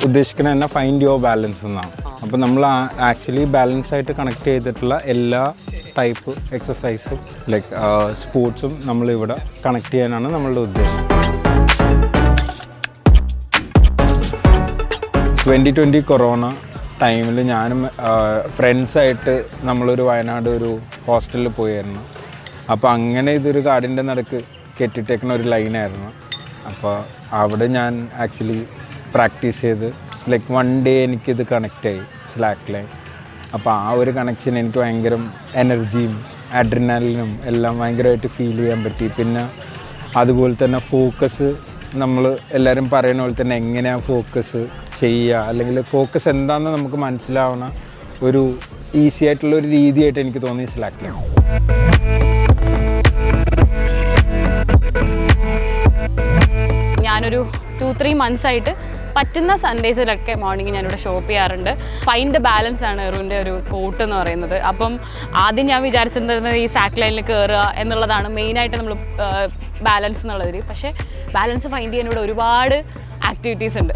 ഉദ്ദേശിക്കുന്നത് തന്നെ find your balance എന്നാണ്. അപ്പോൾ നമ്മൾ ആക്ച്വലി ബാലൻസ് ആയിട്ട് കണക്ട് ചെയ്തിട്ടുള്ള എല്ലാ ടൈപ്പ് എക്സസൈസും ലൈക്ക് സ്പോർട്സും നമ്മളിവിടെ കണക്ട് ചെയ്യാനാണ് നമ്മളുടെ ഉദ്ദേശം. 2020 കൊറോണ ടൈമിൽ ഞാനും ഫ്രണ്ട്സായിട്ട് നമ്മളൊരു വയനാട് ഒരു ഹോസ്റ്റലിൽ പോയായിരുന്നു. അപ്പോൾ അങ്ങനെ ഇതൊരു കാടിൻ്റെ നടുക്ക് കെട്ടിട്ടേക്കുന്ന ഒരു ലൈനായിരുന്നു. അപ്പോൾ അവിടെ ഞാൻ ആക്ച്വലി പ്രാക്ടീസ് ചെയ്ത് ലൈക്ക് വൺ ഡേ എനിക്കിത് കണക്റ്റായി സ്ലാക്ക് ലൈൻ. അപ്പോൾ ആ ഒരു കണക്ഷൻ എനിക്ക് ഭയങ്കര എനർജിയും അഡ്രിനാലിനും എല്ലാം ഭയങ്കരമായിട്ട് ഫീൽ ചെയ്യാൻ പറ്റി. പിന്നെ അതുപോലെ തന്നെ ഫോക്കസ് നമ്മൾ എല്ലാവരും പറയുന്ന പോലെ തന്നെ എങ്ങനെയാണ് ഫോക്കസ് ചെയ്യുക, അല്ലെങ്കിൽ ഫോക്കസ് എന്താണെന്ന് നമുക്ക് മനസ്സിലാവണ ഒരു ഈസി ആയിട്ടുള്ള ഒരു രീതിയായിട്ട് എനിക്ക് തോന്നി സ്ലാക്ക് ലൈൻ. ഞാനൊരു 2-3 മന്ത്സായിട്ട് പറ്റുന്ന സൺഡേസിലൊക്കെ മോർണിംഗ് ഞാനിവിടെ ഷോപ്പ് ചെയ്യാറുണ്ട്. ഫൈൻഡ് ബാലൻസ് ആണ് എറുവിൻ്റെ ഒരു കോട്ട് എന്ന് പറയുന്നത്. അപ്പം ആദ്യം ഞാൻ വിചാരിച്ചിരുന്നത് ഈ സാക്ക് ലൈനിൽ കയറുക എന്നുള്ളതാണ് മെയിനായിട്ട് നമ്മൾ ബാലൻസ് എന്നുള്ളതിൽ. പക്ഷേ ബാലൻസ് ഫൈൻഡ് ചെയ്യാൻ ഇവിടെ ഒരുപാട് ആക്ടിവിറ്റീസ് ഉണ്ട്.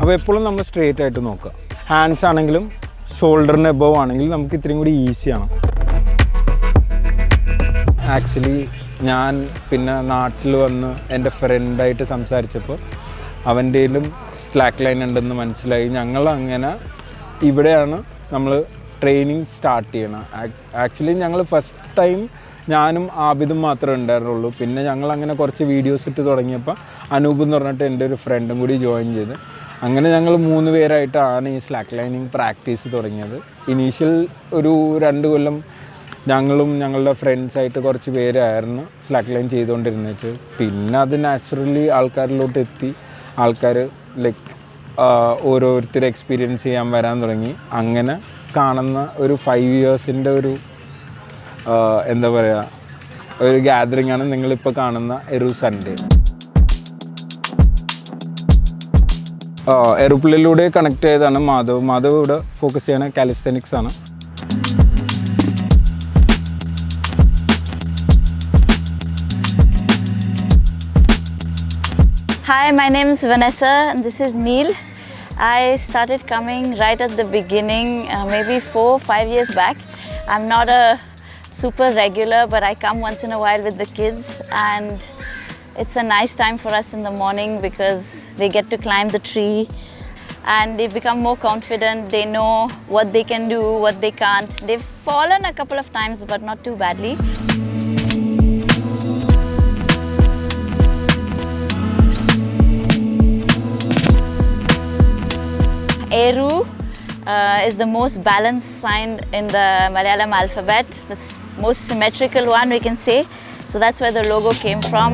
അപ്പോൾ എപ്പോഴും നമ്മൾ സ്ട്രെയിറ്റ് ആയിട്ട് നോക്കുക. ഹാൻഡ്സ് ആണെങ്കിലും ഷോൾഡറിന് എബവ് ആണെങ്കിലും നമുക്ക് ഇത്രയും കൂടി ഈസിയാണ്. ആക്ച്വലി ഞാൻ പിന്നെ നാട്ടിൽ വന്ന് എൻ്റെ ഫ്രണ്ടായിട്ട് സംസാരിച്ചപ്പോൾ അവൻ്റെയിലും സ്ലാക്ക് ലൈൻ ഉണ്ടെന്ന് മനസ്സിലായി. ഞങ്ങൾ അങ്ങനെ ഇവിടെയാണ് നമ്മൾ ട്രെയിനിങ് സ്റ്റാർട്ട് ചെയ്യണം. ആക്ച്വലി ഞങ്ങൾ ഫസ്റ്റ് ടൈം ഞാനും ആബിദും മാത്രമേ ഉണ്ടായിരുന്നുള്ളൂ. പിന്നെ ഞങ്ങൾ അങ്ങനെ കുറച്ച് വീഡിയോസ് ഇട്ട് തുടങ്ങിയപ്പോൾ അനൂപ് എന്ന് പറഞ്ഞിട്ട് എൻ്റെ ഒരു ഫ്രണ്ടും കൂടി ജോയിൻ ചെയ്ത് അങ്ങനെ ഞങ്ങൾ 3 പേരായിട്ടാണ് ഈ സ്ലാക്ക് ലൈനിങ് പ്രാക്ടീസ് തുടങ്ങിയത്. ഇനീഷ്യൽ ഒരു 2 കൊല്ലം ഞങ്ങളും ഞങ്ങളുടെ ഫ്രണ്ട്സായിട്ട് കുറച്ച് പേരായിരുന്നു സ്ലാക്ക് ലൈൻ ചെയ്തുകൊണ്ടിരുന്നത്. പിന്നെ അത് നാച്ചുറലി ആൾക്കാരിലോട്ട് എത്തി. ആൾക്കാർ ലൈക്ക് ഓരോരുത്തർ എക്സ്പീരിയൻസ് ചെയ്യാൻ വരാൻ തുടങ്ങി. അങ്ങനെ കാണുന്ന ഒരു 5 ഇയേഴ്സിൻ്റെ ഒരു എന്താ പറയുക ഒരു ഗ്യാതറിംഗ് ആണ് നിങ്ങളിപ്പോൾ കാണുന്ന എറു സൺഡേ. എറുപ്പിളിലൂടെ കണക്ട് ചെയ്താണ് മാധവ് ഇവിടെ ഫോക്കസ് ചെയ്യണ കാലിസ്തനിക്സ് ആണ്. Hi, my name is Vanessa and this is Neil. I started coming right at the beginning, maybe 4-5 years back. I'm not a super regular, but I come once in a while with the kids, and it's a nice time for us in the morning because they get to climb the tree and they become more confident. They know what they can do, what they can't. They've fallen a couple of times, but not too badly. Eru is the most balanced sign in the Malayalam alphabet, the most symmetrical one we can say. So that's where the logo came from.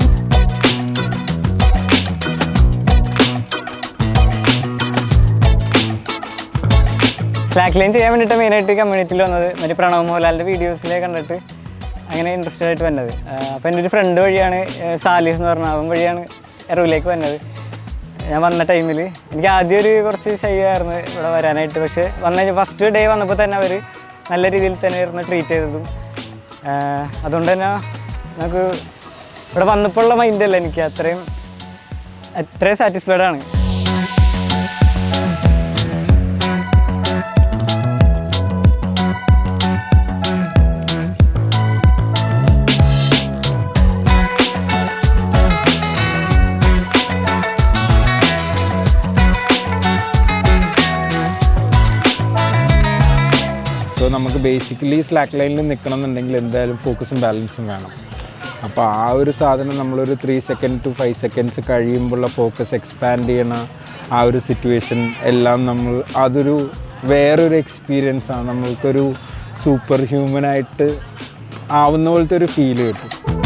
Slack line ചെയ്യാൻ വേണ്ടിയിട്ട് മെയിനായിട്ട് കമ്മ്യൂണിറ്റിയിൽ വന്നത് മറ്റേ പ്രണവ് മോഹൻലാലിൻ്റെ വീഡിയോസിലെ കണ്ടിട്ട് അങ്ങനെ interested ആയിട്ട് വന്നത്. അപ്പോൾ എൻ്റെ ഒരു ഫ്രണ്ട് വഴിയാണ് സാലീസ് എന്ന് പറഞ്ഞ അവൻ വഴിയാണ് എറുവിലേക്ക് വന്നത്. ഞാൻ വന്ന ടൈമിൽ എനിക്ക് ആദ്യം ഒരു കുറച്ച് ഷൈ ആയിരുന്നു ഇവിടെ വരാനായിട്ട്. പക്ഷേ ഫസ്റ്റ് ഡേ വന്നപ്പോൾ തന്നെ അവർ നല്ല രീതിയിൽ തന്നെ ആയിരുന്നു ട്രീറ്റ് ചെയ്തതും. അതുകൊണ്ട് തന്നെ നമുക്ക് ഇവിടെ വന്നപ്പോൾ ഉള്ള മൈൻഡല്ല എനിക്ക് അത്രയും സാറ്റിസ്ഫൈഡ് ആണ്. നമുക്ക് ബേസിക്കലി സ്ലാക്ക് ലൈനിൽ നിൽക്കണമെന്നുണ്ടെങ്കിൽ എന്തായാലും ഫോക്കസും ബാലൻസും വേണം. അപ്പോൾ ആ ഒരു സാധനം നമ്മളൊരു 3 സെക്കൻഡ് to 5 സെക്കൻഡ്സ് കഴിയുമ്പോഴുള്ള ഫോക്കസ് എക്സ്പാൻഡ് ചെയ്യണ ആ ഒരു സിറ്റുവേഷൻ എല്ലാം അതൊരു വേറൊരു എക്സ്പീരിയൻസാണ്. നമ്മൾക്കൊരു സൂപ്പർ ഹ്യൂമനായിട്ട് ആവുന്ന പോലത്തെ ഒരു ഫീൽ കിട്ടും.